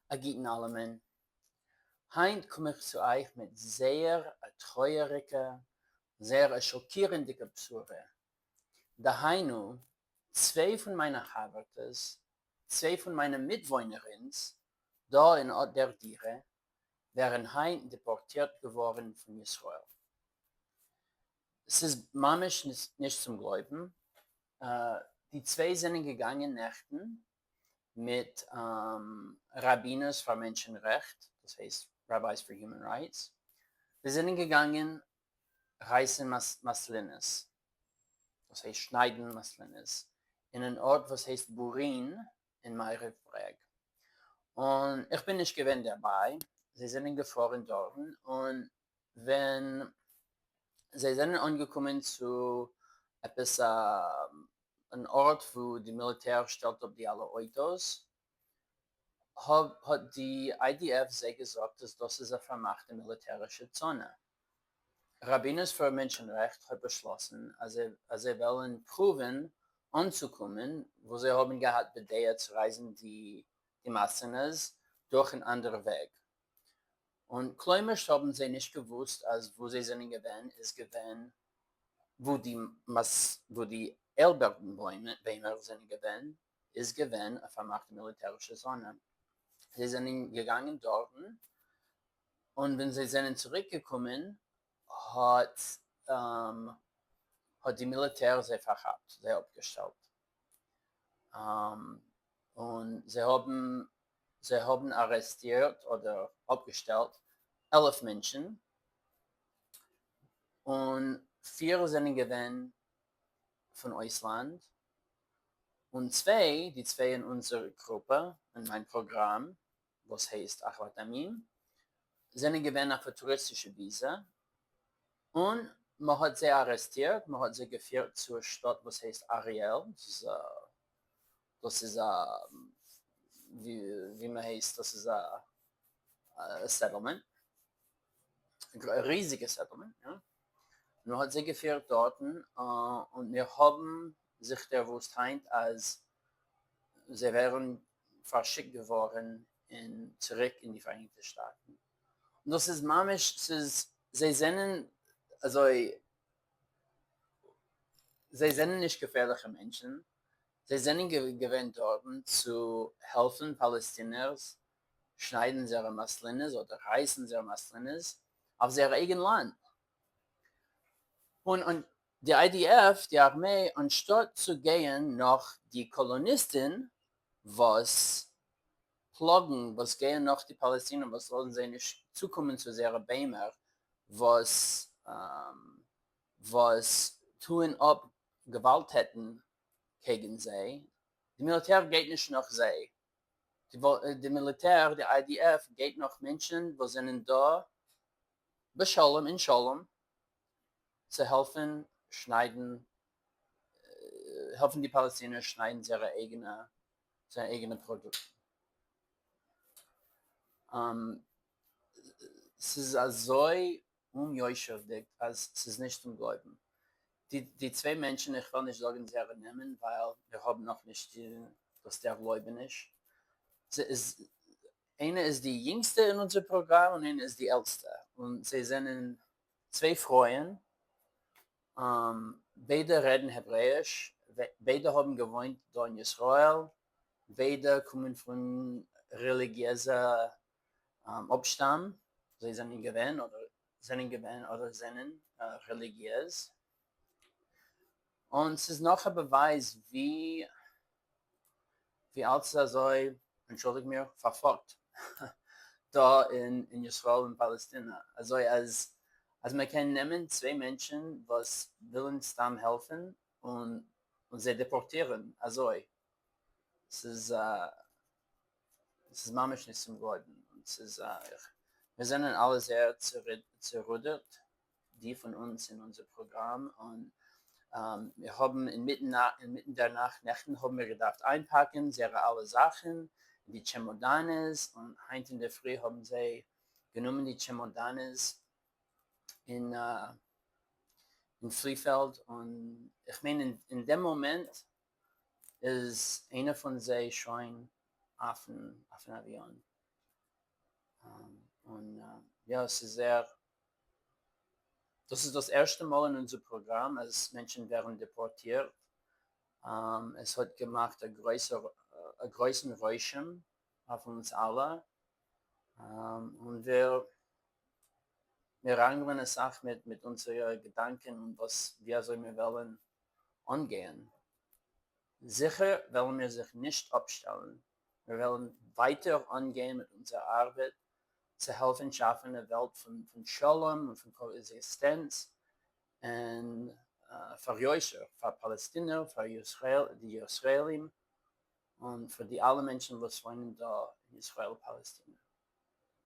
Agiten allemen. Heint komme ich zu euch mit sehr treuerige, sehr schockierende Besuche. Daheinu, zwei von meinen Havertes, zwei von meinen Mitwohnerinnen, da in Ort der Diere, wären heint deportiert geworden von Israel. Es ist mamisch nicht zum Glauben. Äh, die zwei sind gegangen Nächten mit Rabbiners für Menschenrecht, das heißt Rabbis for Human Rights. Wir sind gegangen, reißen Maslines, das heißt schneiden Maslines, in einen Ort, was heißt Burin, in Meirefreg. Und ich bin nicht gewesen dabei, sie sind gefahren dort und wenn sie sind angekommen zu etwas, ein Ort, wo die Militär stellt auf die alle Autos, hat die IDF sehr gesagt, dass das ist eine vermachte militärische Zone. Rabbiners für Menschenrecht hat beschlossen, als sie wollen proben, anzukommen, wo sie haben gehabt, Bedeutung zu reisen, die Massenes, durch einen anderen Weg. Und kleinisch haben sie nicht gewusst, als wo sie sind gewesen, ist gewesen, wo die Elbertenbäume sind gewesen, ist gewesen eine vermachte militärische Zone. Sie sind gegangen dort und wenn sie sind zurückgekommen, hat, hat die Militär sie verhaftet, sie abgestellt. Und sie haben arrestiert oder abgestellt 11 Menschen und 4 sind gewesen von Ausland und die zwei in unserer Gruppe, in meinem Programm, was heißt Achvat Amim, sind gewesen auf eine touristische Visa und man hat sie arrestiert, man hat sie geführt zur Stadt, was heißt Ariel, das ist wie man heißt, das ist ein Settlement, ein riesiges Settlement, ja. Man hat sie geführt dort und wir haben sich der Wurstheit als sie wären verschickt geworden zurück in die Vereinigten Staaten. Und das ist mamisch, sie sind, also, sie sind nicht gefährliche Menschen. Sie sind gewöhnt dort zu helfen, Palästiners, schneiden ihre Maslines oder reißen ihre Maslines auf ihr eigenes Land. Und die IDF, die Armee, anstatt zu gehen nach die Kolonisten, was plagen, was gehen nach die Palästinenser, was sollen sie nicht zukommen zu ihren Bämer, was tun ab Gewalt hätten gegen sie. Die Militär geht nicht nach sie. Die Militär, die IDF, geht nach Menschen, die sind da, beshalom, in Shalom, zu helfen, schneiden, helfen die Palästinenser schneiden seine eigene Produkte. Es ist so unjoschuldig, als es ist nicht zum Glauben. Die zwei Menschen, ich will nicht sagen, sie nehmen, weil wir haben noch nicht dass der Glauben ist. Eine ist die jüngste in unserem Programm und eine ist die älteste. Und sie sind zwei Frauen. Beide reden Hebräisch. Beide haben gewohnt da in Israel. Beide kommen von religiöser Abstamm. Sie sind gewähnt oder sind religiös. Und es ist noch ein Beweis, wie alt er sei, entschuldigt mir, verfolgt da in Israel und Palästina. Also als man kann nehmen zwei Menschen, was willen Stamm helfen und sie deportieren. Also es ist mamisch nicht zum Glauben. Wir sind alle sehr zerrüttet, die von uns in unser Programm und wir haben inmitten der Nächten haben wir gedacht einpacken, sehr alle Sachen, die Chemodanes und heint in der Früh haben sie genommen die Chemodanes in Fliefeld und ich meine in dem Moment ist einer von sie schon auf dem Avion. Ja, das ist das erste Mal in unserem Programm, als Menschen werden deportiert. Es hat gemacht ein größeren Räuschen auf uns alle. Und wir rangeln es auch mit unseren Gedanken und was wir so wir wollen angehen. Sicher wollen wir sich nicht abstellen. Wir wollen weiter angehen mit unserer Arbeit, zu helfen, schaffen eine Welt von Shalom und von Koexistenz und für Josher, für Palästina, für Israel, die Israelim und für die alle Menschen, die wohnen da in Israel, Palästina.